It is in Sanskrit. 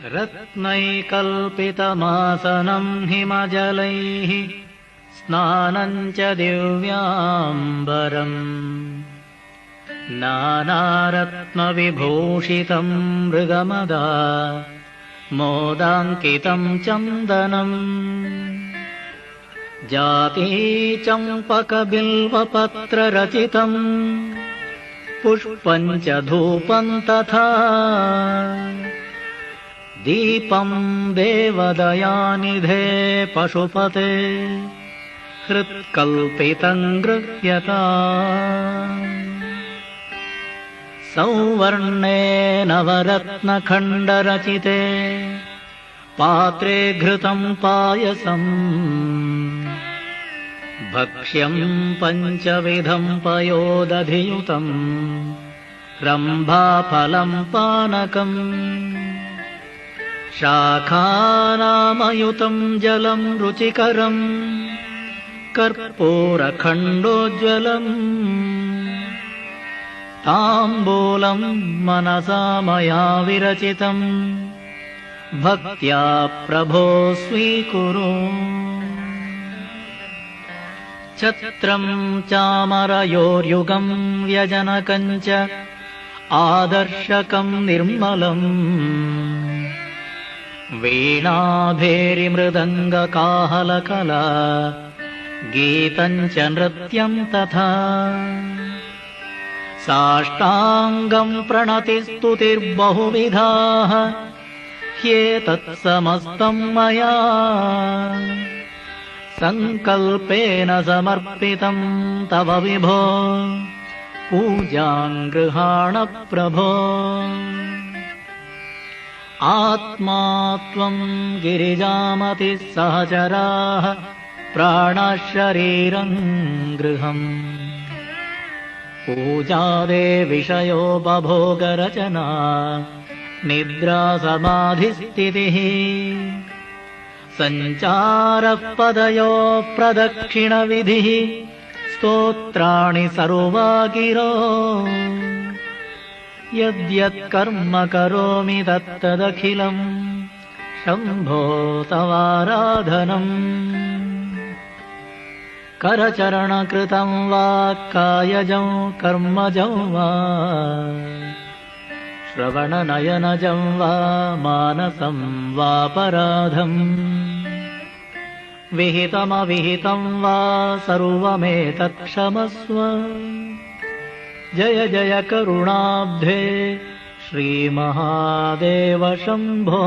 रत्नैकल्पितमासनम् हिमजलैः स्नानम् च दिव्याम्बरम् नानारत्नविभूषितम् मृगमदा मोदाङ्कितम् चन्दनम् जातीचम्पकबिल्वपत्ररचितम् पुष्पम् च धूपम् तथा दीपम् देवदयानिधे पशुपते हृत्कल्पितम् गृह्यता सौवर्णे नवरत्नखण्डरचिते पात्रे घृतम् पायसम् भक्ष्यम् पञ्चविधम् पयोदधियुतम् रम्भाफलम् पानकम् शाखानामयुतम् जलम् रुचिकरम् कर्पूरखण्डोज्ज्वलम् ताम्बूलम् मनसा मया विरचितम् भक्त्या प्रभो स्वीकुरु छत्रम् चामरयोर्युगम् व्यजनकम् च आदर्शकम् निर्मलम् वीणाभेरिमृदङ्गकाहलकला गीतम् च नृत्यम् तथा साष्टाङ्गम् प्रणतिस्तुतिर्बहुविधाः ह्येतत्समस्तम् मया सङ्कल्पेन समर्पितम् तव विभो पूजाम् गृहाण प्रभो आत्मा त्वम् गिरिजामतिः सहचराः प्राणः शरीरम् गृहम् पूजादे विषयोपभोगरचना निद्रा समाधिस्थितिः सञ्चारः पदयोः प्रदक्षिणविधिः स्तोत्राणि सर्वा गिरो यद्यत्कर्म करोमि तत्तदखिलम् शम्भो तवाराधनम् करचरणकृतम् वा कायजम् कर्मजम् वा श्रवणनयनजम् वा मानसम् वापराधम् विहितमविहितम् वा सर्वमेतत्क्षमस्व जय जय करुणाब्धे श्रीमहादेव शम्भो।